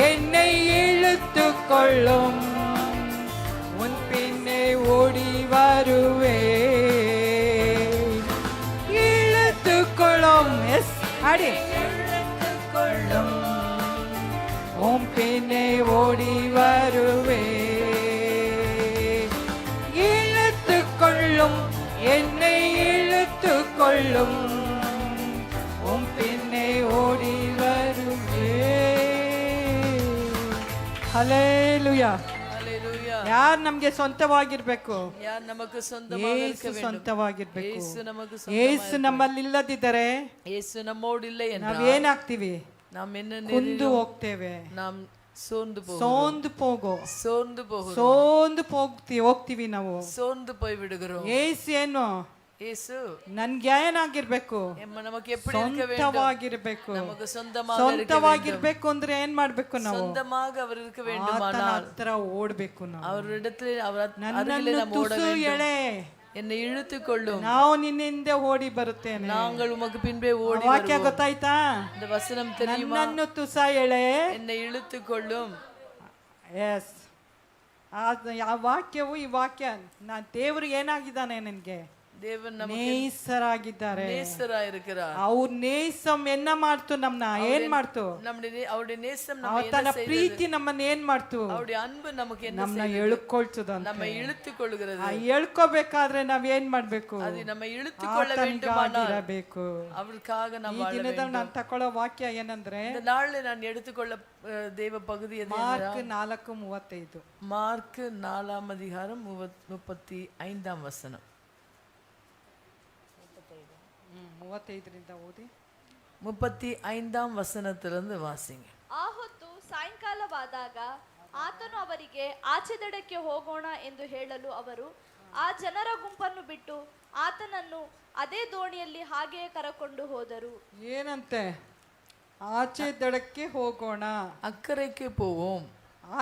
என்னை இழுத்து கொள்ளும், உன் பின்னே ஓடி வருவே. இழுத்து கொள்ளும், எஸ் அடி, இழுத்து கொள்ளும், உன் பின்னே ஓடி வருவே. இழுத்து கொள்ளும், என்னை இழுத்து கொள்ளும், உன் பின்னே ஓடி வருவே. ஹல்லேலூயா. ಯಾರು ನಮ್ಗೆ ಸ್ವಂತವಾಗಿರ್ಬೇಕು? ಯೇಸು ಸ್ವಂತವಾಗಿರ್ಬೇಕು. ಯೇಸು ನಮ್ಮಲ್ಲಿ ಇಲ್ಲದಿದ್ದರೆ ನಾವೇನಾಗ್ತೀವಿ? ಕುಂದು ಹೋಗ್ತೇವೆ, ಸೋಂದು ಹೋಗ್ತೀವಿ ನಾವು. ಯೇಸು ಏನು? ನನ್ಗೆ ಏನಾಗಿರ್ಬೇಕು? ಸ್ವಂತವಾಗಿರ್ಬೇಕು ಅಂದ್ರೆ ಏನ್ ಮಾಡ್ಬೇಕು? ನಾವು ಹತ್ರ ಓಡ್ಬೇಕು. ನನ್ನನ್ನು ತುಸು ಎಳೆ, என்னை இழுத்துக்கொள்ளும், ನಾವು ನಿನ್ನಿಂದ ಓಡಿ ಬರುತ್ತೇನೆ. நாங்கள் உமக்கு பின்பே ஓடி ವಾಕ್ಯ ಗೊತ್ತಾಯ್ತಾ? இந்த வசனம் தெரியுமா? ನನ್ನನ್ನು ತುಸ ಎಳೆ, என்னை ಇಳುತ್ತುಕೊಳ್ಳುம். ಎಸ್, ಆ ವಾಕ್ಯವು ಈ ವಾಕ್ಯ ದೇವರು ಏನಾಗಿದ್ದಾನೆ ನನಗೆ? தேவன் ನೇಸರಾಗಿದ್ದಾರೆ. ನೇಸರಾಗಿರುக்கிறார். ಅವ್ರ ನೇಸಂ ಎನ್ನ ಮಾಡ್ತು? ನಮ್ಮನ್ನ ಏನ್ ಮಾಡ್ತು? அவருடைய நேசம் ತನ್ನ ಪ್ರೀತಿ ನಮ್ಮನ್ನ ಏನ್ ಮಾಡ್ತು? அவருடைய அன்பு நமக்கு என்ன ನಮ್ಮನ್ನ ಎಳ್ಕೊಳ್ತದಂತೆ. நம்ம இழுத்துಕೊಳ್ಳುகிறது. ಎಳ್ಕೋಬೇಕಾದ್ರೆ ನಾವ್ ಏನ್ ಮಾಡ್ಬೇಕು? ಅದು ನಮ್ಮ ಇಳುತ್ತುಕೊಳ್ಳ வேண்டுமானாಬೇಕು. ಅವರಿಗಾಗಿ ನಾವು ಈ ದಿನದಲ್ಲಿ ನಾನು ತಕೊಳ್ಳೋ ವಾಕ್ಯ ಏನಂದ್ರೆ, இந்த நாள்ல நான் எடுத்துக்கொள்ள தேவ பகுதி எது? ಮಾರ್ಕ್ 4:35. மார்க் 4ஆம் அதிகாரம் 35ஆம் வசனம். 35ರಿಂದ ಓದಿ. 35ஆம் ವಚನದಿಂದ ವಾಸಿಂಗ. ಆ ಹೊತ್ತು ಸಾಯಂಕಾಲವಾದಾಗ ಆತನು ಅವರಿಗೆ ಆಚೆ ದಡಕ್ಕೆ ಹೋಗೋಣ ಎಂದು ಹೇಳಲು ಅವರು ಆ ಜನರ ಗುಂಪನ್ನು ಬಿಟ್ಟು ಆತನನ್ನು ಅದೇ ದೋಣಿಯಲ್ಲಿ ಹಾಗೆಯೇ ಕರಕೊಂಡು ಹೋದರು. ಏನಂತೆ? ಆಚೆ ದಡಕ್ಕೆ ಹೋಗೋಣ, ಅಕ್ಕರೆಗೆ போவோம்.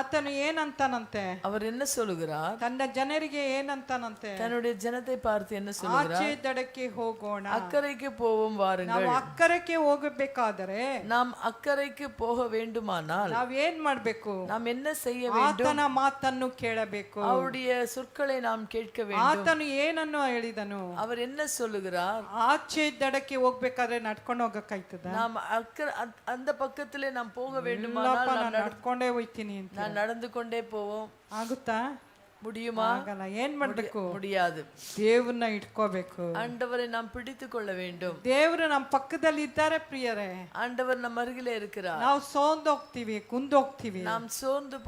ಆತನು ಏನಂತಾನಂತೆ? அவர் என்ன சொல்லுகிறார்? ತನ್ನ ಜನರಿಗೆ ಏನಂತಾನಂತೆ? தன்னுடைய ஜனத்தை பார்த்து என்ன சொல்லுகிறார்? ಆಚೆ ದಡಕ್ಕೆ ಹೋಗೋಣ, ಅಕ್ಕರೆಗೆ போவோம் வாருங்கள். ನಾವು ಅಕ್ಕರೆಗೆ ಹೋಗಬೇಕಾದರೆ, நாம் ಅಕ್ಕರೆಗೆ போக வேண்டுமானால் ನಾವು ಏನ್ ಮಾಡಬೇಕು? நாம் என்ன செய்ய வேண்டும்? ಆತನ ಮಾತನ್ನು ಕೇಳಬೇಕು, அவருடைய சொற்களை நாம் கேட்க வேண்டும். ಆತನು ಏನನ್ನು ಹೇಳಿದನು? அவர் என்ன சொல்லுகிறார்? ಆಚೆ ದಡಕ್ಕೆ ಹೋಗ್ಬೇಕಾದ್ರೆ ನಡ್ಕೊಂಡು ಹೋಗಕ್ಕಾಯ್ತದ? நாம் அந்த பக்கத்திலே நாம் போக வேண்டுமானால் ನಾನು ನಡ್ಕೊಂಡೇ ಹೋಗ್ತೀನಿ ಅಂತ. நான் நடந்து கொண்டே போவோம். ಆಗುತ್ತಾ? முடியுமா? ಆಗಲ್ಲ. ಏನ್ ಮಾಡ್ಬೇಕು? முடியாது. ದೇವರನ್ನ ಇಟ್ಕೋಬೇಕು. ஆண்டவரை நாம் பிடித்துக்கொள்ள வேண்டும். ದೇವರು ನಮ್ಮ ಪಕ್ಕದಲ್ಲಿ ಇದ್ದಾರೆ ಪ್ರಿಯರೇ. ஆண்டவர் நம்ம அருகிலே இருக்கிறார். ನಾವು ಸೋಂದೋಗ್ತೀವಿ, ಕುಂದೋಗ್ತೀವಿ. நாம் சோர்ந்து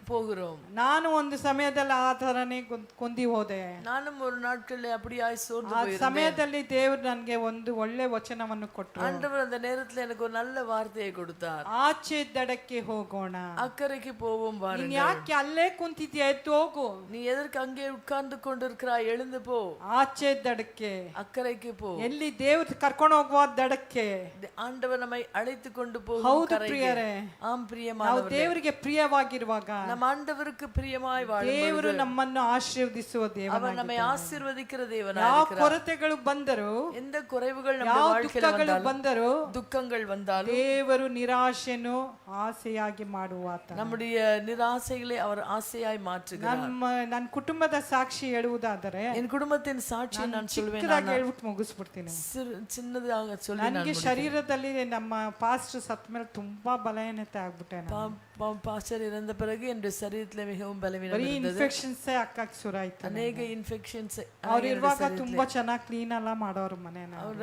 போகிறோம். ನಾನು ಒಂದು ಸಮಯದಲ್ಲಿ ಆ ತರನೇ ಕುಂದಿ ಹೋದೆ. நானும் ஒரு நாட்களில் அப்படியாய் சோர்ந்து போயிருந்தேன். ಆ ಸಮಯದಲ್ಲಿ ದೇವರು ನನಗೆ ಒಂದು ಒಳ್ಳೆ ವಚನವನ್ನು ಕೊಟ್ಟರು. ஆண்டவர் அந்த நேரத்தில் எனக்கு ஒரு நல்ல வார்த்தையை கொடுத்தார். ಆಚೆ ದಡಕ್ಕೆ ಹೋಗೋಣ, அக்கறைக்கு போவோம் வாருங்கள். ಯಾಕೆ ಅಲ್ಲೇ ಕುಂತಿದ್ಯಾ? ಎದ್ದು ಹೋಗು. நீ எதற்கு அங்கே உட்கார்ந்து கொண்டிருக்கிறாய்? எழுந்து போ. ಆಚೆ ದಡಕ್ಕೆ, அக்கறைக்கு போ. ಎಲ್ಲಿ ದೇವರು ಕರ್ಕೊಂಡು ಹೋಗುವ ದಡಕ್ಕೆ ஆண்டவர் நம்மை அழைத்து கொண்டு போகும் ಹೌದು கரைಗೆ. ಪ್ರಿಯರೇ, ஆம் பிரியமானவரே, ನಾವು ದೇವರಿಗೆ ಪ್ರಿಯವಾಗಿರುವಾಗ நம்ம ஆண்டவருக்கு பிரியமாய் வாழும்போது ದೇವರು ನಮ್ಮನ್ನು ಆಶೀರ್ವದಿಸುವ அவர் ದೇವನಾಗಿದ್ದಾನೆ. நம்மை ಆಶೀರ್ವದಿக்கிற ಯಾವ தேவனாயிருக்கிறார். ಕೊರತೆಗಳು ಬಂದರು, எந்த குறைவுகள் நம்ம ಯಾವ வாழ்க்கையில் ದುಃಖಗಳು வந்தாலும், ಬಂದರು, துக்கங்கள் வந்தாலும் ದೇವರು ನಿರಾಶೆಯನ್ನು ಆಸೆಯಾಗಿ ಮಾಡುವಾತ. நம்முடைய நிராசைகளை அவர் ஆசையாய் மாற்றுகிறார். ನನ್ನ ಕುಟುಂಬದ ಸಾಕ್ಷಿ ಹೇಳುವುದಾದರೆ, என் குடும்பத்தின் சாட்சியை நான் சொல்வேன். ಚಿಕ್ಕದಾಗಿ ಹೇಳ್ಬಿಟ್ಟು ಮುಗಿಸ್ಬಿಡ್ತೀನಿ. சின்னதாக சொல்லி ನನಗೆ ಶರೀರದಲ್ಲಿ ನಮ್ಮ ಪಾಸ್ಟರ್ ಸತ್ತ ಮೇಲೆ ತುಂಬಾ ಬಲಹೀನತೆ ಆಗ್ಬಿಟ್ಟೆ. பாஸ்டர் இறந்த பிறகு என்னுடைய சரீரத்தில் மிகவும் பலவீனம் ಬರೀ இருந்தது. ಇನ್ಫೆಕ್ಷನ್ಸ್ ಅಕ್ಕಕ್ಕೆ ಶುರು ಆಯ್ತು. ಅನೇಕ ಇನ್ಫೆಕ್ಷನ್ಸ್. ಅವ್ರು ಇರುವಾಗ ತುಂಬಾ ಚೆನ್ನಾಗಿ ಕ್ಲೀನ್ ಎಲ್ಲ ಮಾಡೋರು ಮನೆನ. ಅವರ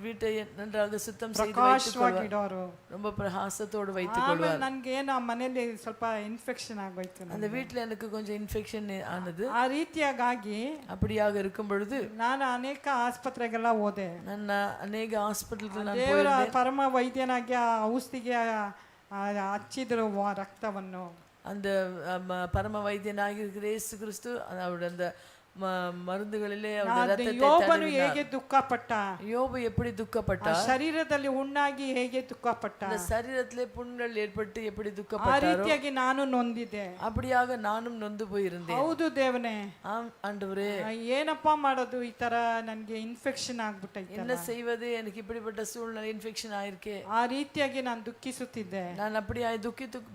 வீட்டை நன்றாக சுத்தம் செய்து ಪ್ರಕಾಶವಾಗಿ ಇಡೋರು, ரொம்ப பிரகாசத்தோடு வைத்துக் கொள்வார். ನನಗೆ ಏನು ಆ ಮನೆಯಲ್ಲಿ ಸ್ವಲ್ಪ ಇನ್ಫೆಕ್ಷನ್ ಆಗೋಯ್ತು. அந்த வீட்ல எனக்கு கொஞ்சம் இன்ஃபெக்ஷன் ಆನது. ಆ ರೀತಿಯಾಗಿ அப்படியாக இருக்கும் பொழுது ನಾನು ಅನೇಕ ಆಸ್ಪತ್ರೆಗೆಲ್ಲ ಹೋದೆ. ನನ್ನ ಅನೇಕ ಹಾಸ್ಪಿಟಲ್ಗೆ ನಾನು ದೇವರ ಹೋಗಿದ್ದೆ. ಪರಮ ವೈದ್ಯನಾಗಿ ಆ ಔಷಧಿಗೆ ಹಚ್ಚಿದ್ರು ರಕ್ತವನ್ನು. அந்த பரம வைத்தியனாக இருக்கிற இயேசு கிறிஸ்து அவருடைய அந்த மருந்துகளிலே அவருடைய ரத்தத்தை யோபನು தடவினார். ಹೇಗೆ ದುಃಖಪಟ್ಟ, யோபு எப்படி ಆ துக்கப்பட்டார், ಶರೀರದಲ್ಲಿ ಹುಣ್ಣಾಗಿ ಹೇಗೆ ದುಃಖಪಟ್ಟ, இந்த சரீரத்திலே புண்கள் ஏற்பட்டு எப்படி ಆ துக்கப்பட்டாரோ ರೀತಿಯಾಗಿ ನಾನು ನೊಂದಿದ್ದೆ. அப்படியாக நானும் நொந்து போயிருந்தேன். ಹೌದು ದೇವನೇ, ஆம் ஆண்டவரே, ಏನಪ್ಪಾ ಮಾಡೋದು, ಈ ತರ ನನ್ಗೆ ಇನ್ಫೆಕ್ಷನ್ ಆಗ್ಬಿಟ್ಟೈತೆ, என்ன செய்வது, எனக்கு இப்படிப்பட்ட சூழ்நிலை இன்ஃபெக்ஷன் ஆயிருக்கே. ಆ ರೀತಿಯಾಗಿ ನಾನು ದುಃಖಿಸುತ್ತಿದ್ದೆ. நான் அப்படியே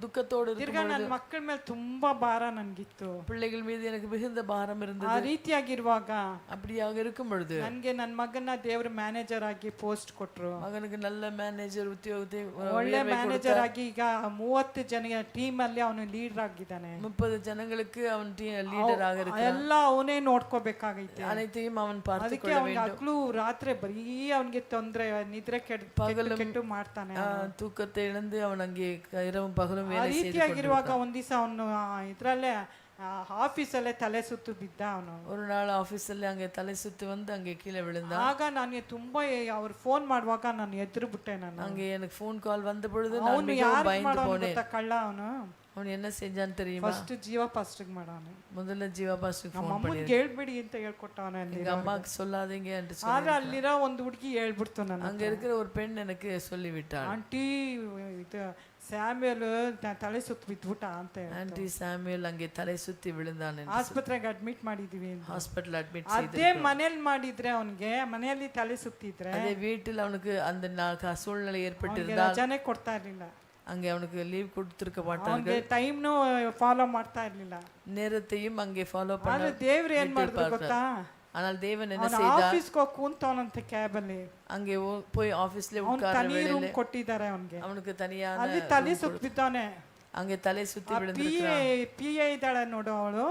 துக்கத்தோடு ತಿರ್ಗಾ ನನ್ನ ಮಕ್ಕಳ ಮೇಲೆ ತುಂಬಾ ಭಾರ ನನ್ಗಿತ್ತು. பிள்ளைகள் மீது எனக்கு மிகுந்த பாரம் ಆ இருந்தது. ರೀತಿಯಾಗಿರುವಾಗ அப்படியாக இருக்கும் பொழுது ನನ್ಗೆ ನನ್ನ ಮಗನ ದೇವ್ರ ಮ್ಯಾನೇಜರ್ ಆಗಿ ಪೋಸ್ಟ್ ಕೊಟ್ರು. மகனுக்கு நல்ல மேனேஜர் உத்தியோகத்தை ಒಳ್ಳೆ ಮ್ಯಾನೇಜರ್ ಆಗಿ ಈಗ 30 ಜನ ಟೀಮ್ ಅಲ್ಲಿ ಅವನು ಲೀಡರ್ ಆಗಿದ್ದಾನೆ. 30 ಜನங்களுக்கு அவன் லீடர் ஆக இருக்கிறான். ಎಲ್ಲ ಅವನೇ ನೋಡ್ಕೋಬೇಕಾಗೈತೆ. அனைத்தையும் அவன் பார்த்து ಅದಕ್ಕೆ கொள்ள ಅವನಿಗೆ வேண்டும். ಹಗಲು ರಾತ್ರಿ ಬರೀ ಅವನಿಗೆ ತೊಂದ್ರೆ, ನಿದ್ರೆ ಕೆಟ್ಟು ಮಾಡ್ತಾನೆ. தூக்கத்தை இழந்து அவன் அங்கே இரவும் பகலும் ಆ வேலை செய்து ರೀತಿಯಾಗಿರುವಾಗ ಒಂದ್ ದಿವಸ ಅವನು ಇದ್ರಲ್ಲೇ ಆಫೀಸಲ್ಲೇ ತಲೆ ಸುತ್ತು ಬಿದ್ದ ಅವನು. ஒரு நாள் ஆபீஸ்ல அங்கே தலை சுத்தி வந்து அங்கே கீழே விழுந்தான். ಆಗ ನನಗೆ ತುಂಬಾ ಅವ್ರು ಫೋನ್ ಮಾಡುವಾಗ ನಾನು ಎದ್ರು ಬಿಟ್ಟೆ. ನಾನು அங்கே எனக்கு ஃபோன் கால் வந்த பொழுது நான் ಅವನು மிகவும் ಯಾರು பயந்து ಮಾಡೋನು போனேன். ಗೊತ್ತಾ ಕಳ್ಳ ಅವನು? அவன் என்ன செஞ்சான்னு தெரியுமா? ಫಸ್ಟ್ ಜೀವ ಫಸ್ಟ್ ಮಾಡೋನು. முதல்ல ஜீவா பாஸ்டருக்கு ನಮ್ಮ ஃபோன் ಅಮ್ಮನಿಗೆ பண்ணி ಹೇಳ್ಬಿಡಿ ಅಂತ ಹೇಳ್ಕೊಟ್ಟವನ. ಅಲ್ಲಿ எங்க அம்மாக்கு சொல்லாதீங்க என்று ಆದ್ರೆ சொல்லி ಅಲ್ಲಿರೋ ಒಂದು ಹುಡುಗಿ ಹೇಳ್ಬಿಡ್ತು ನಾನು. அங்க இருக்கிற ஒரு பெண் எனக்கு சொல்லிவிட்டாள். ಆಂಟಿ ಇದು ಸ್ಯಾಮ್ಯಲ್ ತಲೆ ಸುತ್ತ ಬಿದ್ಬಿಟ್ಟ ಅಂತ ಹೇಳಿ ஆன்டி சாமுவேல் அங்கே தலை சுத்தி விழுந்தான் என்று ಆಸ್ಪತ್ರೆಗೆ ಅಡ್ಮಿಟ್ ಮಾಡಿದೀವಿ ಅಂತ. ஹாஸ்பிடல் அட்மிட் ಅದೇ ಮನೇಲಿ ಮಾಡಿದ್ರೆ ಅವನಿಗೆ, ಮನೆಯಲ್ಲಿ ತಲೆ ಸುತ್ತಿದ್ರೆ அதே வீட்டில் அவனுக்கு அந்த சூழ்நிலை ಅವನಿಗೆ ஏற்பட்டிருந்தால் ರಜಾನೆ ಕೊಡ್ತಾ ಇರ್ಲಿಲ್ಲ. அங்கே அவனுக்கு லீவ் கொடுத்திருக்க ಅವನಿಗೆ மாட்டார்கள். ಟೈಮ್ನು ಫಾಲೋ ಮಾಡ್ತಾ ಇರ್ಲಿಲ್ಲ. நேரத்தையும் அங்கே ஃபாலோ ಆದ್ರೆ பண்ண ದೇವ್ರು ಏನ್ ಮಾಡಿದ್ರು ಗೊತ್ತಾ? ஆனால் தேவன் என்ன ಅವನು செய்தார், ಆಫೀಸ್ಗೆ ಹೋಗಿ ಕೂತವನಂತೆ ಕ್ಯಾಬ್ ಅಲ್ಲಿ. அங்கே போய் ஆபீஸ்ல ಅವ್ನು உட்கார ತನಿ ರೂಮ್ வேளையிலே ಕೊಟ್ಟಿದ್ದಾರೆ ಅವನಿಗೆ. அவனுக்கு தனியான ಅಲ್ಲಿ ತಲೆ ಸುತ್ತ ಬಿದ್ದಾನೆ. அங்கே தலை சுத்தி ಪಿ விழுந்திருக்கிறான். ಎ ಇದ್ದಾಳೆ ನೋಡು, ಅವಳು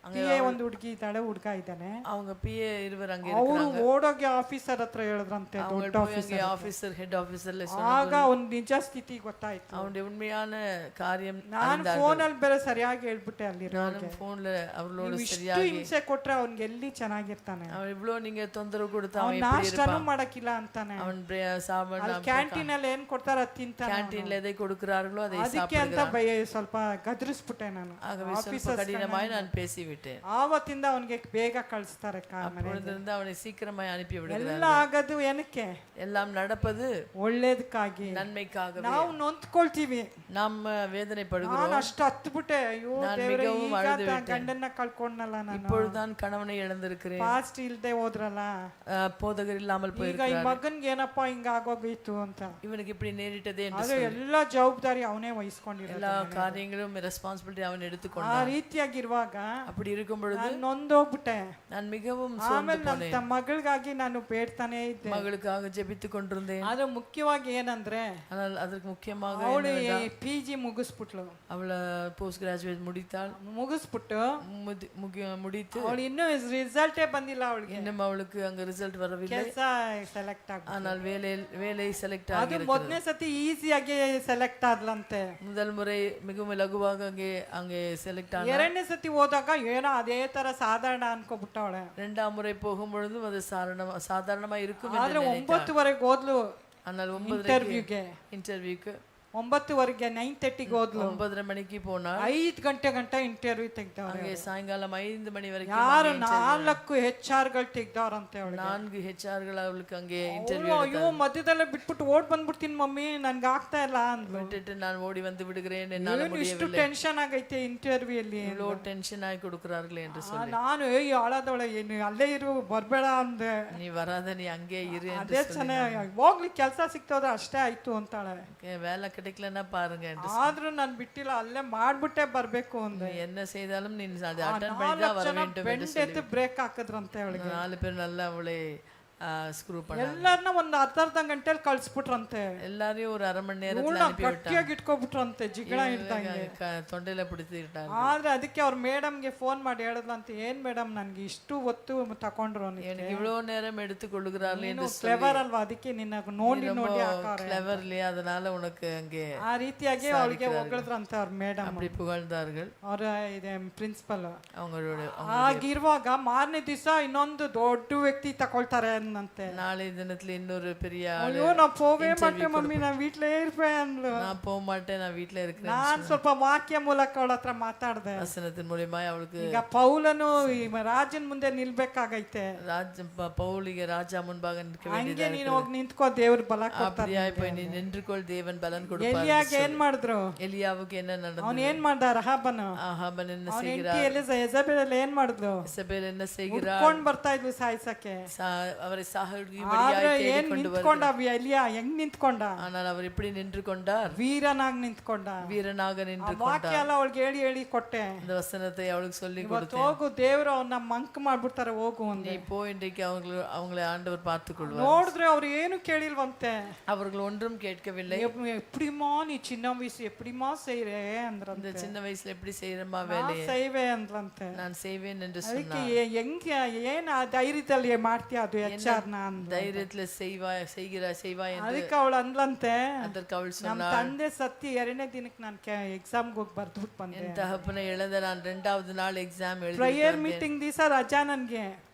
ಪಿ ಎ ಒಂದು ಹುಡುಗಿ ಇದ್ದಾಳೆ, ಹುಡುಗ ಇದ್ದಾನೆ. அவங்க பிஏ இருவர் அங்கே ಅವರು இருக்காங்க. ಓಡೋಗಿ ಆಫೀಸರ್ ಹತ್ರ ಹೇಳಿದ್ರಂತೆ, அவங்க ದೊಡ್ಡ போய் அங்கே ಆಫೀಸರ್. ஆபீசர் ஹெட் ஆபீசர்ல ಆಗ ಒಂದು ನಿಜ ಸ್ಥಿತಿ ಗೊತ್ತಾಯ್ತು. அவனுடைய உண்மையான காரியம் ನಾನು ಫೋನ್ ಅಲ್ಲಿ ಬೇರೆ ಸರಿಯಾಗಿ ಹೇಳ್ಬಿಟ್ಟೆ ಅಲ್ಲಿರೋ. நானும் போன்ல அவளோட ಇಷ್ಟು சரியாகி ಹಿಂಸೆ ಕೊಟ್ರೆ ಅವ್ನಿಗೆ ಎಲ್ಲಿ ಚೆನ್ನಾಗಿರ್ತಾನೆ. அவன் இவ்வளவு நீங்க தொந்தரவு கொடுத்தா அவன் ಅವ್ನು எப்படி ನಾಷ್ಟನೂ இருப்பான்? ಮಾಡಕ್ಕಿಲ್ಲ ಅಂತಾನೆ. அவன் சாப்பிட ಕ್ಯಾಂಟೀನ್ ಅಲ್ಲಿ ಏನ್ ಕೊಡ್ತಾರ ಅದ್ ತಿಂತಾನೆ. கேண்டீன்ல எதை கொடுக்கிறார்களோ அதை ಅದಕ್ಕೆ ಅಂತ சாப்பிடுகிறான். ಸ್ವಲ್ಪ ಗದರಿಸ್ಬಿಟ್ಟೆ ನಾನು. ஆகவே ಸ್ವಲ್ಪ கடினமாய் நான் பேசிவிட்டேன். ಆವತ್ತಿಂದ ಅವನಿಗೆ ಬೇಗ ಕಳಿಸ್ತಾರೆ. அப்பொழுதிருந்து அவனை சீக்கிரமாய் அனுப்பி ಎಲ್ಲ விடுகிறார்கள். ಆಗದು ಏನಕ್ಕೆ? எல்லாம் நடப்பது ಒಳ್ಳೇದಕ್ಕಾಗಿ. நன்மைக்காகவே. ನಾವು ನೊಂದ್ಕೊಳ್ತೀವಿ. நாம் வேதனைப்படுகிறோம். ನಾನು ಅಷ್ಟು ಹತ್ಬಿಟ್ಟೆ, ಅಯ್ಯೋ ನಾನು ದೇವರೇ, ಮಿகவும் ಈಗ ಅழுದು ಬಿಟ್ಟೆ. ಗಂಡನ್ನ ಕಳ್ಕೊಂಡಲ್ಲ ನಾನು. இப்பொழுதுதான் கணவனை இழந்திருக்கிறேன். ಫಾಸ್ಟ್ ಇಲ್ದೆ ಹೋದ್ರಲ್ಲ, போதகர் இல்லாமல் ಈಗ ಈ போயிருக்கிறார். ಮಗನ್ಗೆ ಏನಪ್ಪಾ ಹಿಂಗ ಆಗೋಗಿತ್ತು ಅಂತ. இவனுக்கு இப்படி நேரிட்டதே என்று ಆದ್ರೆ ಎಲ್ಲ ಜವಾಬ್ದಾರಿ ಅವನೇ ವಹಿಸ್ಕೊಂಡಿರೋ. எல்லா காரியங்களும் ரெஸ்பான்சிபிலிட்டி அவன் ಆ எடுத்துக்கொண்டான். ರೀತಿಯಾಗಿರುವಾಗ அப்படி இருக்கும் பொழுது ನಾನು ನೊಂದೋಗ್ಬಿಟ್ಟೆ. நான் மிகவும் ಆಮೇಲೆ சோர்ந்து போனேன். ನನ್ನ ಮಗಳಿಗಾಗಿ ನಾನು ಬೇಡ್ತಾನೆ ಇದ್ದೆ. மகளுக்காக ஜெபித்து கொண்டிருந்தேன். ಆದ್ರೆ ಮುಖ್ಯವಾಗಿ ಏನಂದ್ರೆ, ஆனால் அதற்கு முக்கியமாக ಅವಳು PG ಮುಗಿಸ್ಬಿಟ್ಲು. அவள போஸ்ட் கிராஜுவேட் முடித்தாள். ಮುಗಿಸ್ಬಿಟ್ಟು முடித்து ಅವಳು ಇನ್ನೂ ರಿಸಲ್ಟೇ ಬಂದಿಲ್ಲ. ಅವಳಿಗೆ இன்னும் அவளுக்கு அங்க ரிசல்ட் வரவில்லை. ಕೆಲಸ ಸೆಲೆಕ್ಟ್ ಆಗ. ஆனால் வேலை செலக்ட் ಅದು ஆகியிருக்கிறது. ಮೊದಲನೇ ಸತಿ ಈಸಿಯಾಗಿ ಸೆಲೆಕ್ಟ್ ಆದ್ಲಂತೆ. முதல் முறை மிகவும் லகுவாக அங்கே செலக்ட் ஆனாள். ಎರಡನೇ ಸತಿ ಹೋದಾಗ ಏನೋ ಅದೇ ತರ ಸಾಧಾರಣ ಅನ್ಕೋಬಿಟ್ಟವಳೆ. இரண்டாம் முறை போகும் பொழுதும் அது சாதாரணமா இருக்கும் என்று ಆದ್ರೆ நினைத்தாள். 9:30 ಹೋದ್ಲು ஆனால் 9:30ಗೆ. இன்டர்வியூக்கு 9:30ಗೆ 9:30ಗೆ ಹೋದ್ಲು. 9:30 மணிக்கு போனாள். 5 ಗಂಟೆ ಇಂಟರ್ವ್ಯೂ ತೆಗ್ದವ್ರೆ. அங்கே சாயங்காலம் 5 மணி வரைக்கும் ಯಾರು 4 HR-ಗಳು ತೆಗ್ದವ್ರಂತೆ ಅವಳಿಗೆ. 4 HR-ಗಳು ಅವளுக்கு ಅங்கே ಇಂಟರ್ವ್ಯೂ ಅವ್ಳು, ಅಯ್ಯೋ ಮಧ್ಯದಲ್ಲೇ ಬಿಟ್ಬಿಟ್ಟು ಓಡ್ ಬಂದ್ಬಿಡ್ತೀನಿ ಮಮ್ಮಿ, ನನ್ಗೆ ಆಗ್ತಾ ಇಲ್ಲ ಅಂದ್ಲು. விட்டுட்டு நான் ஓடி வந்து விடுகிறேன், என்னால் ಏನು ಇಷ್ಟು முடியவில்லை. ಟೆನ್ಷನ್ ಆಗೈತೆ ಇಂಟರ್ವ್ಯೂ ಅಲ್ಲಿ. இவ்வளோ டென்ஷன் ஆகி கொடுக்கிறார்களே என்று சொல்லி ನಾನು ಹಾಳಾದವಳೆ, ಏನು ಅಲ್ಲೇ ಇರು ಬರ್ಬೇಡ ಅಂದೆ. நீ வராத, நீ அங்கே இரு என்று ಅದೇ ಚೆನ್ನಾಗಿ ಹೋಗ್ಲಿ, ಕೆಲಸ ಸಿಕ್ತೋದ್ರೆ ಅಷ್ಟೇ ಆಯ್ತು ಅಂತಾಳೆ. வேலை கிடைக்கலன்னா பாருங்க என்று ಆದ್ರೂ ನಾನು ಬಿಟ್ಟಿಲ್ಲ, ಅಲ್ಲೇ ಮಾಡ್ಬಿಟ್ಟೆ ಬರ್ಬೇಕು ಅಂದೆ. நீ என்ன செய்தாலும் நீ அதை அட்டெண்ட் பண்ணி தான் வர வேண்டும் என்று சொல்லி ಎತ್ತು ಬ್ರೇಕ್ ಹಾಕಿದ್ರಂತೆ ಅವಳಿಗೆ. 4 பேர் நல்லா அவளை ಸ್ಕ್ರೂ பண்ண ಎಲ್ಲರನ್ನ ಒಂದು ಅರ್ಧ ಗಂಟೆಲಿ ಕಳ್ಸ್ಬಿಟ್ರಂತೆ. எல்லாரையும் ஒரு அரை மணி நேரத்துல அனுப்பி ಗಟ್ಟಿಯಾಗಿ ಇಟ್ಕೊಬಿಟ್ರಂತೆ, ಜಿಗಳ ಇಡ್ದಂಗೆ. தொண்டையில பிடித்துக்கிட்டாங்க. ಆದ್ರೆ ಅದಕ್ಕೆ ಅವ್ರ ಮೇಡಮ್ಗೆ ಫೋನ್ ಮಾಡಿ ಹೇಳಿದ್ಲಂತೆ, ಏನ್ ಮೇಡಮ್ ನನ್ಗೆ ಇಷ್ಟು ಹೊತ್ತು ತಕೊಂಡ್ರು, எனக்கு இவ்வளவு நேரம் எடுத்துக் கொள்ளுகிறார்கள் என்று சொல்லி. ಕ್ಲೆವರ್ ಅಲ್ವಾ, ಅದಕ್ಕೆ ನಿನ್ನ ನೋಡಿ ನೋಡಿ ಹಾಕಾರೆ. கிளவர் இல்லையா, அதனால உனக்கு அங்கே ಆ ರೀತಿಯಾಗಿ ಅವಳಿಗೆ ಹೊಗಳಿದ್ರಂತೆ ಅವ್ರ ಮೇಡಮ್. அப்படி புகழ்ந்தார்கள் ಅವ್ರ ಇದೆ ಪ್ರಿನ್ಸಿಪಲ್. அவங்களோட. ಆಗಿರುವಾಗ ಮಾರನೇ ದಿವಸ ಇನ್ನೊಂದು ದೊಡ್ಡ ವ್ಯಕ್ತಿ ತಕೊಳ್ತಾರೆ இருந்தே. நாளை தினத்துல இன்னொரு பெரிய ஐயோ நான் போவே மாட்டேன் மம்மி, நான் வீட்லೇ இருப்பேன் ಅಂದ್ಲು. நான் போக மாட்டேன், நான் வீட்ல இருக்கிறேன். நான் ಸ್ವಲ್ಪ ವಾಕ್ಯ ಮೂಲಕ ಅವಳ ಹತ್ರ ಮಾತಾಡ್ದೆ. வசனத்தின் மூலமா அவளுக்கு ಈಗ ಪೌಲನು ಈ ರಾಜನ ಮುಂದೆ ನಿಲ್ಬೇಕಾಗೈತೆ. பவுலிಗೆ ರಾಜ ಮುಂಭಾಗ ನಿಂತ್ಕ ಹಂಗೆ ನೀನು ಹೋಗಿ ನಿಂತ್ಕೋ, ದೇವ್ರ ಬಲ ಕೊಡ್ತಾರೆ. அப்படியே போய் நீ நின்றுக்கொள், தேவன் பலன் கொடுப்பார். ಎಲಿಯಾಗೆ ಏನ್ ಮಾಡಿದ್ರು? எலியாவுக்கு என்ன நடந்தது? ಅವನು ಏನ್ ಮಾಡ್ದ? ರಹಾಬನು ஆகாபன் என்ன ಅವನ செய்கிறார்? ಹೆಂಡತಿ ಯೆಜಬೇಲ್ ಏನ್ ಮಾಡಿದ್ಲು? இசபேல் என்ன செய்கிறார்? ಕೊಂಡ್ ಬರ್ತಾ ಇದ್ಲು ಸಾಯಿಸಕ್ಕೆ. அவரை சாகும்படியாய் ಆದ್ರೆ ಏನ್ தேடிக்கொண்டு ನಿಂತ್ಕೊಂಡ ಎಲಿಯಾ? ಹೆಂಗ್ ನಿಂತ್ಕೊಂಡ? ஆனால் அவர் எப்படி நின்று கொண்டார்? ವೀರನಾಗಿ ನಿಂತ್ಕೊಂಡ. வீரனாக நின்று ವಾಕ್ಯ கொண்டார். ಎಲ್ಲ ಅವಳಿಗೆ ಹೇಳಿ ಹೇಳಿ ಕೊಟ್ಟೆ. இந்த வசனத்தை அவளுக்கு சொல்லி ಇವತ್ತು கொடுத்தேன். ಹೋಗು, ದೇವ್ರು ಅವನ್ನ ಮಂಕ್ ಮಾಡ್ಬಿಡ್ತಾರೆ, ಹೋಗು ಅಂದೆ. நீ போ, இன்றைக்கு அவங்களை ஆண்டவர் பார்த்துக் கொள்வார். ನೋಡಿದ್ರೆ ಅವ್ರು ಏನು ಕೇಳಿಲ್ವಂತೆ. அவர்கள் ஒன்றும் கேட்கவில்லை. எப்படிமா நீ சின்ன வயசு எப்படிமா செய்றே இந்த ಅಂದ್ರಂತೆ. சின்ன வயசுல எப்படி செய்யறமா நான் வேலையை? செய்வே ಅಂದ್ರಂತೆ. நான் செய்வேன் என்று ಅದಕ್ಕೆ சொன்னார். ಹೆಂಗೆ ಏನ್ ಆ ಧೈರ್ಯದಲ್ಲಿ ಮಾಡ್ತೀಯ ಅದು HR ಅಂದ. தைரியத்துல செய்வாய் என்று ಅದಕ್ಕೆ ಅವಳು ಅಂದ್ಲಂತೆ, அதற்கு அவள் ನಮ್ சொன்னாள், ತಂದೆ ಸತ್ತಿ 2ನೇ ದಿನಕ್ಕೆ ನಾನು ಎಕ್ಸಾಮ್ಗೆ ಹೋಗಿ ಬರ್ದ್ಬಿಟ್ಟು ಬಂದೆ. என் தகப்பனை இழந்த நான் 2வது நாள் எக்ஸாம் எழுதி ಪ್ರೇಯರ್ ಮೀಟಿಂಗ್ ದಿವಸ ರಜಾ ನನ್ಗೆ.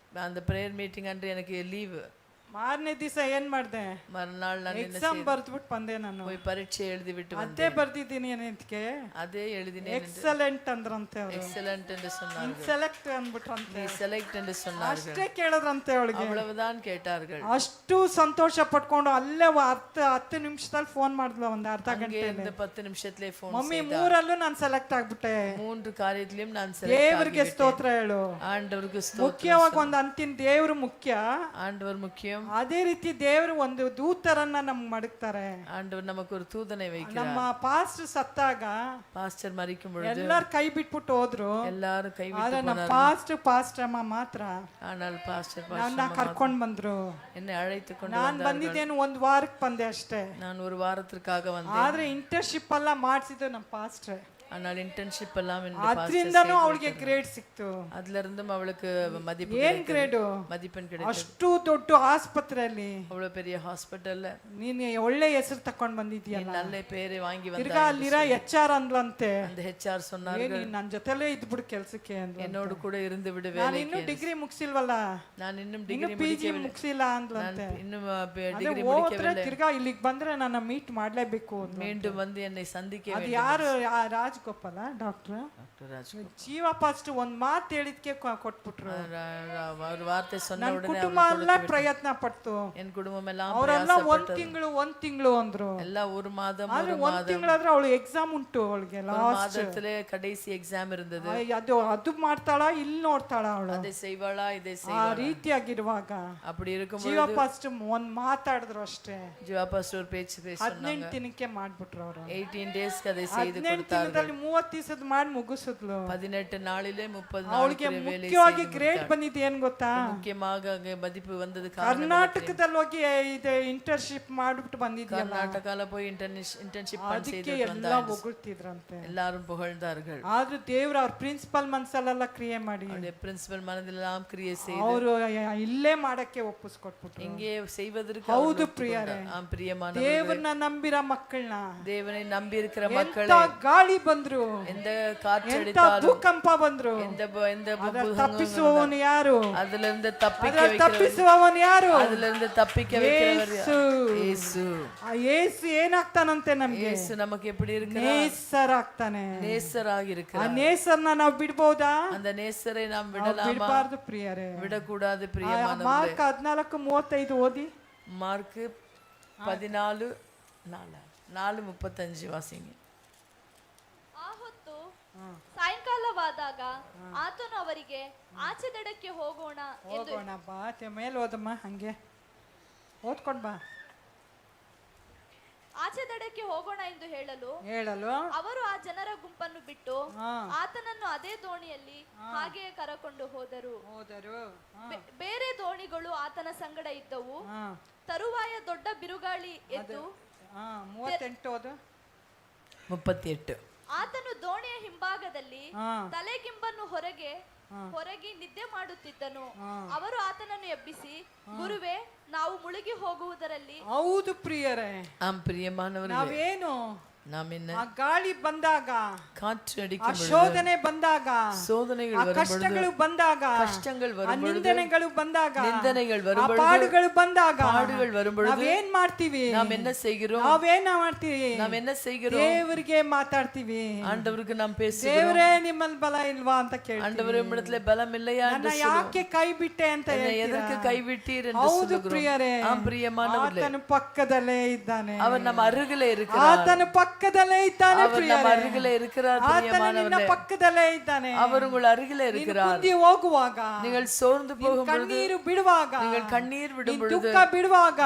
அந்த பிரேயர் மீட்டிங் அன்று எனக்கு லீவு. ಮಾರನೇ ದಿವಸ ಏನ್ ಮಾಡ್ದೆ? மறுநாள் நான் என்ன ಎಕ್ಸಾಮ್ ಬರ್ದ್ಬಿಟ್ಟು ಬಂದೆ. ನಾನು போய் பரீட்சை எழுதி விட்டு ಅದೇ வந்தேன். ಬರ್ದಿದ್ದೀನಿ ಏನಕ್ಕೆ? அதே எழுதினேன். ಎಕ್ಸಲೆಂಟ್ ಅಂದ್ರಂತೆ ಅವರು. எக்ஸலென்ட் என்று சொன்னார்கள். ಸೆಲೆಕ್ಟ್ ಅಂದ್ಬಿಟ್ರಂತೆ. நீ செலக்ட் என்று சொன்னார்கள். ಅಷ್ಟೇ ಕೇಳಿದ್ರಂತೆ ಅವಳಿಗೆ. அவ்வளவுதான் கேட்டார்கள். ಅಷ್ಟು ಸಂತೋಷ ಪಟ್ಕೊಂಡು ಅಲ್ಲೇ 10 ನಿಮಿಷದಲ್ಲಿ ಫೋನ್ ಮಾಡಿದ್ಲು, ಒಂದು ಅರ್ಧ அங்கே ಗಂಟೆ. இந்த 10 நிமிஷத்திலே போன் ಮಮ್ಮಿ செய்தார். 3ರಲ್ಲೂ ನಾನು ಸೆಲೆಕ್ಟ್ ಆಗ್ಬಿಟ್ಟೆ. 3 காரியத்திலும் நான் செலக்ட் ದೇವರಿಗೆ ಸ್ತೋತ್ರ ಹೇಳು. ஆண்டவருக்கு ஸ்தோத்திரம். ಮುಖ್ಯವಾಗಿ ಒಂದು ಅಂತಿನ ದೇವರು ಮುಖ್ಯ. ஆண்டவர் முக்கியம். ಅದೇ ರೀತಿ ದೇವರು ಒಂದು ದೂತರನ್ನ ನಮ್ಗೆ ಮಡಗ್ತಾರೆ. ஆண்டவர் நமக்கு ஒரு தூதனை வைக்கிறார். ನಮ್ಮ ಪಾಸ್ಟರ್ ಸತ್ತಾಗ பாஸ்டர் மரிக்கும் பொழுது ಎಲ್ಲಾರು ಕೈ ಬಿಟ್ಬಿಟ್ಟು ಹೋದ್ರು. எல்லாரும் கைவிட்டு ಆದ್ರೆ ನಮ್ಮ போனார்கள். ಪಾಸ್ಟರ್ ಅಮ್ಮ ಮಾತ್ರ ஆனால் பாஸ்டர் ನನ್ನ ಕರ್ಕೊಂಡ್ ಬಂದ್ರು. என்னை அழைத்து கொண்டு ನಾನ್ வந்தார்கள். ಬಂದಿದ್ದೇನು 1 ವಾರಕ್ಕೆ ಬಂದೆ ಅಷ್ಟೇ. நான் ஒரு வாரத்திற்காக வந்தேன். ಆದ್ರೆ ಇಂಟರ್ನ್ಶಿಪ್ ಎಲ್ಲ ಮಾಡಿಸಿದ್ದು ನಮ್ಮ ಪಾಸ್ಟರ್. ஆனால் இன்டர்ன்ஷிப் எல்லாம் இந்த ಅದ್ರಿಂದನೂ ಅವಳಿಗೆ ಗ್ರೇಡ್ ಸಿಕ್ತು. அதுல இருந்தும் அவளுக்கு மதிப்பு ಏನ್ ಗ್ರೇಡು? மதிப்பெண் கிடைத்தது. ಅಷ್ಟು ದೊಡ್ಡ ಆಸ್ಪತ್ರೆಯಲ್ಲಿ அவ்வளவு பெரிய ஹாஸ்பிடல்ல ನೀನು ಒಳ್ಳೆ ಹೆಸರು ತಕೊಂಡ್ ಬಂದಿದ್ಯಲ್ಲ. நல்ல பேரை வாங்கி ತಿರ್ಗಾ வந்தார். ಅಲ್ಲಿರ HR ಅಂದ್ಲಂತೆ, அந்த HR சொன்னார்கள், ನನ್ನ ಜೊತೆಲೇ ಇದ್ಬಿಡು ಕೆಲ್ಸಕ್ಕೆ ಅಂದ್ಲು. என்னோடு கூட இருந்து விடு ನಾನು வேலைக்கு. ಇನ್ನೂ ಡಿಗ್ರಿ ಮುಗಿಸಿಲ್ವಲ್ಲ, நான் இன்னும் ಇನ್ನು டிகிரி PG முடிக்கவில்லை. ಮುಗಿಸಿಲ್ಲ ಅಂದ್ಲಂತೆ. நான் இன்னும் ಅದೇ டிகிரி ಹೋದ್ರೆ முடிக்கவில்லை. ತಿರ್ಗಾ ಇಲ್ಲಿಗೆ ಬಂದ್ರೆ ನನ್ನ ಮೀಟ್ ಮಾಡ್ಲೇಬೇಕು ಅಂದ್ಲು. மீண்டும் வந்து என்னை சந்திக்க ಅದು வேண்டும். ಯಾರು? ರಾಜ್ಗೋಪಾಲ ಡಾಕ್ಟರ್ டாக்டர் ராஜ் ಜೀವ ಫಸ್ಟ್ ಒಂದ್ ಮಾತು ಹೇಳಿದ್ಕೆ ಕೊಟ್ಬಿಟ್ರು. ஒரு வார்த்தை சொன்ன ನನ್ನ உடனே ಕುಟುಂಬ ಎಲ್ಲ ಪ್ರಯತ್ನ ಪಡ್ತು. என் குடும்பம் எல்லாம் ಅವರೆಲ್ಲ பிரயாசப்பட்டது. ಒಂದ್ ತಿಂಗಳು ಅಂದ್ರು. எல்லாம் ஒரு மாதம் ಆದ್ರೆ ஒரு ಒಂದ್ மாதம் ತಿಂಗಳಾದ್ರೆ ಅವಳು ಎಕ್ಸಾಮ್ ಉಂಟು ಅವಳಿಗೆ ஒரு ಲಾಸ್ಟ್. மாதத்திலே கடைசி எக்ஸாம் இருந்தது. ಅದು ಮಾಡ್ತಾಳ, ಇಲ್ಲಿ ನೋಡ್ತಾಳ ಅವಳು. அதை செய்வாளா இதை ಆ செய்வாளா? ರೀತಿಯಾಗಿರುವಾಗ அப்படி இருக்கும் ಜೀವ பொழுது ಫಸ್ಟ್ ಒಂದ್ ಮಾತಾಡಿದ್ರು ಅಷ್ಟೇ. ஜீவா பாஸ்டர் ஒரு பேச்சு பேசினாங்க. 18 ದಿನಕ್ಕೆ ಮಾಡ್ಬಿಟ್ರು ಅವರು. 18 ಡೇಸ್ಗೆ அதை செய்து 18 கொடுத்தார்கள். ದಿನದಲ್ಲಿ 30 ದಿವಸದ ಮಾಡಿ ಮುಗಿಸಿದ್ಲು. 18 நாளிலே 30 ಅವಳಿಗೆ நாளுக்குரிய வேலை ಮುಖ್ಯವಾಗಿ செய்து ಗ್ರೇಡ್ முடித்தார். ಬಂದಿದ್ದು ಏನ್ ಗೊತ್ತಾ? முக்கியமாக அங்கே மதிப்பு வந்தது ಕರ್ನಾಟಕದಲ್ಲಿ ಹೋಗಿ ಇದು ಇಂಟರ್ನ್ಶಿಪ್ ಮಾಡ್ಬಿಟ್ಟು ಬಂದಿದ್ಯಲ್ಲ, கர்நாடகால போய் இன்டர்ன்ஷிப் பண்ணி ಅದಕ್ಕೆ செய்து ಎಲ್ಲ வந்தார். ಹೊಗಳ್ತಿದ್ರಂತೆ. எல்லாரும் புகழ்ந்தார்கள். ಆದ್ರೆ ದೇವ್ರ ಅವ್ರ ಪ್ರಿನ್ಸಿಪಲ್ ಮನ್ಸಲ್ಲೆಲ್ಲ ಕ್ರಿಯೆ ಮಾಡಿ அவருடைய பிரின்சிபல் மனதிலெல்லாம் கிரியை செய்து ಅವರು ಇಲ್ಲೇ ಮಾಡಕ್ಕೆ ಒಪ್ಪಿಸ್ಕೊಟ್ಬಿಟ್ರು. இங்கே செய்வதற்கு ಹೌದು அவர் ಪ್ರಿಯರೇ, ஒப்புக்கொண்டார். ஆம் பிரியமானவர்களே, ದೇವ್ರನ್ನ ನಂಬಿರೋ ಮಕ್ಕಳನ್ನ தேவனை நம்பி இருக்கிற ಎಂತ மக்களை ಗಾಳಿ ಬಂದ್ರು, எந்த ಎಂತ காற்றடித்தாலும் ಭೂಕಂಪ ಬಂದ್ರು, எந்த ತಪ್ಪಿಸುವವನು ಯಾರು? அதுல இருந்து தப்பிக்க ಅದರ வைக்கிறவர், ತಪ್ಪಿಸುವವನು ಯಾರು? அதுல இருந்து தப்பிக்க வைக்கிறவர் ಯೇಸು. இயேசு. ಆ ಯೇಸು ಏನಾಗ್ತಾನಂತೆ ನಮ್ಗೆ? இயேசு நமக்கு எப்படி இருக்கிறார்? ನೇಸರಾಗ್ತಾನೆ. நேசராக ಆ இருக்கிறார். ನೇಸರ್ನ ನಾವು ಬಿಡ್ಬೋದಾ? அந்த நேசரை நாம் ನಾವು விடலாமா? ಬಿಡಬಾರ್ದು ಪ್ರಿಯರೇ. விடக்கூடாது ಮಾರ್ಕ್ பிரியமானவர்களே. 14:35 ಓದಿ. மார்க் 14:4-4:35 ವಾಸಿಂಗ. ಆ ಹೊತ್ತು ಸಾಯಂಕಾಲವಾದಾಗ ಆತನು ಅವರಿಗೆ ಆಚೆ ದಡಕ್ಕೆ ಹೋಗೋಣ ಎಂದು ಹೋಗೋಣ ಬಾ, ಮೇಲೆ ಓದಮ್ಮ, ಹಂಗೆ ಓದ್ಕೊಂಡ್ ಬಾ. ಆಚೆ ದಡಕ್ಕೆ ಹೋಗೋಣ ಎಂದು ಹೇಳಲು ಅವರು ಆ ಜನರ ಗುಂಪನ್ನು ಬಿಟ್ಟು ಆತನನ್ನು ಅದೇ ದೋಣಿಯಲ್ಲಿ ಹಾಗೆಯೇ ಕರಕೊಂಡು ಹೋದರು. ಬೇರೆ ದೋಣಿಗಳು ಆತನ ಸಂಗಡ ಇದ್ದವು. ತರುವಾಯ ದೊಡ್ಡ ಬಿರುಗಾಳಿ ಎದ್ದು 38 ಆತನು ದೋಣಿಯ ಹಿಂಭಾಗದಲ್ಲಿ ತಲೆಗಿಂಬನ್ನು ಹೊರಗೆ ನಿದ್ದೆ ಮಾಡುತ್ತಿದ್ದನು. ಅವರು ಆತನನ್ನು ಎಬ್ಬಿಸಿ, ಗುರುವೇ, ನಾವು ಮುಳುಗಿ ಹೋಗುವುದರಲ್ಲಿ. ಹೌದು ಪ್ರಿಯರೇ, ಆಂ ಪ್ರಿಯಮಾನವರೇ, ನಾವೇನು நாம் என்ன ಆ ಗಾಳಿ ಬಂದಾಗ, காற்று ಆ அடிக்கும் பொழுது, ಶೋಧನೆ ಬಂದಾಗ, சோதனைகள் ಆ வரும் ಕಷ್ಟಗಳು பொழுது, ಬಂದಾಗ, கஷ்டங்கள் ಆ வரும் பொழுது, ನಿಂದನೆಗಳು ಬಂದಾಗ, நிந்தனைகள் ಆ வரும் பொழுது, ಪಾಡುಗಳು ಬಂದಾಗ பாடுகள் வரும் பொழுது ನಾವೇನ್ ಮಾಡ್ತೀವಿ? நாம் என்ன செய்கிறோம்? ನಾವೇನ ಮಾಡ್ತೀವಿ? நாம் என்ன செய்கிறோம்? ದೇವರಿಗೆ ಮಾತಾಡ್ತೀವಿ. ஆண்டவருக்கு நாம் பேசுகிறோம். ದೇವರೇ ನಿಮ್ಮಲ್ಲಿ ಬಲ ಇಲ್ವಾ ಅಂತ ಕೇಳ್ತೀವಿ. ஆண்டவரே உம்மிடத்திலே பலம் இல்லையா என்று ನನ್ನ ಯಾಕೆ ಕೈ ಬಿಟ್ಟೆ ಅಂತ என்னை ಹೇಳ್ತೀರಾ? எதற்கு கைவிட்டீர் என்று ಹೌದು சொல்லுகிறோம். ಪ್ರಿಯರೇ, ஆம் பிரியமானவர்களே, ಆತನು ಪಕ್ಕದಲ್ಲೇ ಇದ್ದಾನೆ. அவர் ನಮ್ಮ அருகிலே இருக்கிறார். ಆತನು ಪಕ್ಕದಲ್ಲೇ ಇದ್ದಾನೆ அவர் ನಮ್ಮ ಪ್ರಿಯರೇ. அருகிலே இருக்கிறார் ಆತನು ನಿನ್ನ பிரியமானவர்களே. ಪಕ್ಕದಲ್ಲೇ ಇದ್ದಾನೆ. அவர் உங்கள் அருகிலே ನೀನು இருக்கிறார். ಕುಂದಿ ಹೋಗುವಾಗ, நீங்கள் சோர்ந்து ನೀನು போகும் பொழுது, ಕಣ್ಣೀರು ಬಿಡುವಾಗ, நீங்கள் கண்ணீர் விடும் ನೀನು பொழுது, ದುಃಖ ಬಿಡುವಾಗ,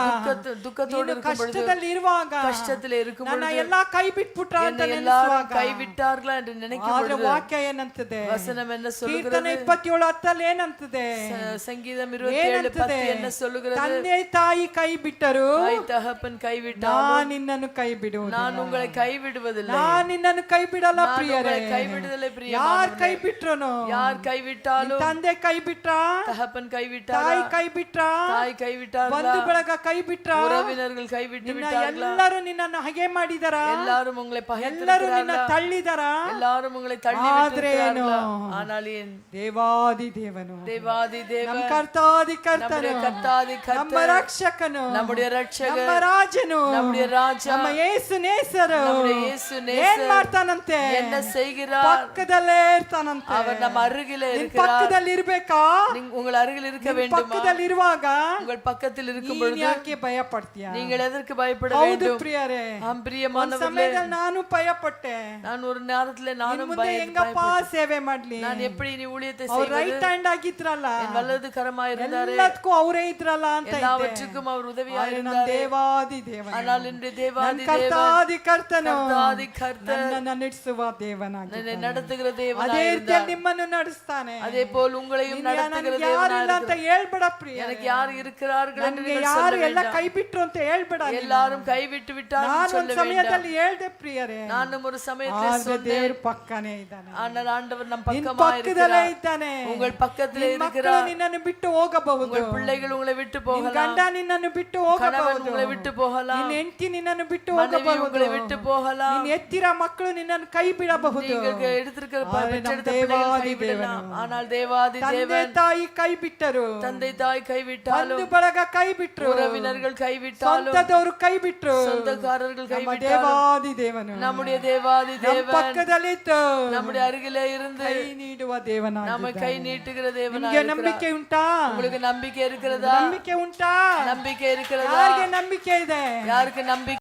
துக்கத்தோடு ನೀನು இருக்கும் பொழுது, ಕಷ್ಟದಲ್ಲಿ ಇರುವಾಗ, கஷ்டத்திலே இருக்கும் ನನ್ನ பொழுது, ಎಲ್ಲಾ ಕೈ ಬಿಟ್ಬಿಟ್ರ ಅಂತ என்னை எல்லாரும் ನೆನೆಸುವಾಗ, கைவிட்டார்களா என்று நினைக்கும் ಆದ್ರೆ பொழுது, ವಾಕ್ಯ ಏನಂತದೆ? வசனம் என்ன ಕೀರ್ತನೆ சொல்லுகிறது? 27:10 ಏನಂತದೆ? சங்கீதம் 27:10 என்ன சொல்லுகிறது? ತಂದೆ ತಾಯಿ ಕೈ ಬಿಟ್ಟರು, தாய் தகப்பன் கைவிட்டாலும் ನಾನು ನಿನ್ನನ್ನು ಕೈ ಬಿಡುವುದಿಲ್ಲ. நான் உங்களை கைவிடுவதில்லை. ನಾನು ನಿನ್ನನ್ನು ಕೈ ಬಿಡಲ್ಲ நான் ಪ್ರಿಯರೇ. உங்களை கைவிடுதலை ಯಾರ್ பிரியமானவர்களே. ಕೈ ಬಿಟ್ರನು? யார் கைவிட்டாலும், ತಂದೆ ಕೈ ಬಿಟ್ರ, தகப்பன் கைவிட்டாரா, ತಾಯಿ ಕೈ ಬಿಟ್ರ, தாய் கைவிட்டார்களா, ಬಂಧು ಬಳಗ ಕೈ ಬಿಟ್ರ, உறவினர்கள் கைவிட்டு ನಿನ್ನ விட்டார்களா, ಎಲ್ಲರೂ ನಿನ್ನನ್ನು ಹಾಗೆ ಮಾಡಿದಾರ, எல்லாரும் உங்களை ಎಲ್ಲರೂ பகைத்திருக்கிறார்களா, ನಿನ್ನ ತಳ್ಳಿದಾರ. எல்லாரும் உங்களை தள்ளி ಆದ್ರೆ ಏನು? விட்டிருக்கிறார்களா? ஆனால் ஏன்? ದೇವಾದಿ ದೇವನು, தேவாதி ನಮ್ಮ தேவன், ಕರ್ತಾದಿ ಕರ್ತನು, நம்முடைய கர்த்தாதி ನಮ್ಮ கர்த்தர், ರಕ್ಷಕನು, நம்முடைய ನಮ್ಮ ரட்சகர், ರಾಜನು, நம்முடைய ராஜா, ನಮ್ಮ ಯೇಸು ನೇಸರು நம்முடைய இயேசு ಏನ್ நேசர் ಮಾಡ್ತಾನಂತೆ? என்ன செய்கிறார்? ಪಕ್ಕದಲ್ಲೇ ಇರ್ತಾನಂತೆ. அவர் நம்ம அருகிலே ನಿನ್ இருக்கிறார். ಪಕ್ಕದಲ್ಲಿ ಇರ್ಬೇಕಾ? உங்கள் அருகில் இருக்க ನಿನ್ வேண்டுமா? ಪಕ್ಕದಲ್ಲಿ ಇರುವಾಗ உங்கள் பக்கத்தில் இருக்கும் ನೀನ್ பொழுது ಯಾಕೆ ಭಯ ಪಡ್ತೀಯ? நீங்கள் எதற்கு பயப்பட ಹೌದು வேண்டும்? ಪ್ರಿಯರೇ, ஆம் ಒಂದ್ பிரியமானவர்களே, ಸಮಯದಲ್ಲಿ ನಾನು ಭಯಪಟ್ಟೆ. நான் ஒரு நேரத்துல ಇನ್ நானும் ಮುಂದೆ ಹೆಂಗಪ್ಪ ಸೇವೆ ಮಾಡ್ಲಿ? நான் எப்படி நீ ஊழியத்தை ಅವ್ರ செய்வது? ರೈಟ್ ಹ್ಯಾಂಡ್ ಆಗಿದ್ರಲ್ಲ, என் வலது கரமாய் இருந்தாரே, ಎಲ್ಲದಕ್ಕೂ ಅವರೇ ಇದ್ರಲ್ಲ ಅಂತ ಇದ್ದೆ. எல்லாவற்றுக்கும் அவர் உதவியாய் ಆದ್ರೆ ನನ್ನ இருந்தாரே. ದೇವಾದಿ ದೇವನು, ஆனால் இன்று ನನ್ನ தேவாதி தேவன், ಕರ್ತಾದಿ ಕರ್ತನು, கர்த்தாதி கர்த்தர், ನನ್ನನ್ನು ನಡೆಸುವ ದೇವನಾಗಿದ್ದಾನೆ. என்னை நடத்துகிற ಅದೇ தேவனாய் ರೀತಿಯಲ್ಲಿ இருந்தார். ನಿಮ್ಮನ್ನು ನಡೆಸ್ತಾನೆ. அதே போல் உங்களையும் நடத்துகிற ನನಗೆ தேவனாய் ಯಾರಿಲ್ಲ ಅಂತ இருக்கிறார். ಹೇಳ್ಬೇಡ ಪ್ರಿಯ. எனக்கு யார் இருக்கிறார்கள் என்று ನನಗೆ நீங்கள் ಯಾರು சொல்ல ಎಲ್ಲ வேண்டாம். ಕೈ ಬಿಟ್ರು ಅಂತ ಹೇಳ್ಬೇಡ. எல்லாரும் கைவிட்டு விட்டார் ನಾನು சொல்ல ಒಂದು வேண்டாம். ಸಮಯದಲ್ಲಿ ಹೇಳ್ದೆ ಪ್ರಿಯರೇ, நானும் ஒரு சமயத்தில் ಆದ್ರೆ சொன்னேன். ದೇವರು ಪಕ್ಕನೇ ಇದ್ದಾನೆ. ஆனால் ஆண்டவர் நம் ನಿನ್ பக்கமாய் ಪಕ್ಕದಲ್ಲೇ இருக்கிறார். ಇದ್ದಾನೆ. உங்கள் பக்கத்திலே ನಿನ್ ಮಕ್ಕಳು இருக்கிறார். ನಿನ್ನನ್ನು ಬಿಟ್ಟು ಹೋಗಬಹುದು. உங்கள் பிள்ளைகள் உங்களை விட்டு ನಿನ್ போகலாம். ಗಂಡ ನಿನ್ನನ್ನು ಬಿಟ್ಟು கணவன் ಹೋಗಬಹುದು. உங்களை விட்டு போகலாம். ನಿನ್ ಹೆಂಡತಿ ನಿನ್ನನ್ನು ಬಿಟ್ಟು மனைவி ಹೋಗಬಹುದು. உங்களை விட்டு போகலாம். ನಿನ್ ಎತ್ತಿರ ಮಕ್ಕಳು ನಿನ್ನನ್ನು ಕೈ ಬಿಡಬಹುದು. நீங்கள் எடுத்திருக்கிற ಆದರೆ பெற்றெடுத்த ನಮ್ಮ பிள்ளைகள் ದೇವಾದಿ கைவிடலாம். ದೇವನು, ஆனால் தேவாதி ತಂದೆ தேவன், ತಾಯಿ ಕೈ ಬಿಟ್ಟರು, தந்தை தாய் கைவிட்டாலும், ಬಂಧು ಬಳಗ ಕೈ ಬಿಟ್ರು, உறவினர்கள் கைவிட்டாலும், ಸ್ವಂತದವರು ಕೈ ಬಿಟ್ರು, சொந்தக்காரர்கள் ನಮ್ಮ கைவிட்டாலும், ದೇವಾದಿ ದೇವನು நம்முடைய தேவாதி ನಮ್ಮ தேவன் ಪಕ್ಕದಲ್ಲಿತ್ತು நம்முடைய ಅருகிலே இருந்து ಕೈ ನೀಡುವ ದೇವನಾಗಿದ್ದಾನೆ. நம்மை கை நீட்டுகிற தேவனாய் ನಿಮಗೆ இருக்கிறார். ನಂಬಿಕೆ ಉಂಟಾ? உங்களுக்கு நம்பிக்கை இருக்கிறதா? ನಂಬಿಕೆ ಉಂಟಾ? நம்பிக்கை இருக்கிறதா? ಯಾರಿಗೆ ನಂಬಿಕೆ ಇದೆ? யாருக்கு நம்பிக்கை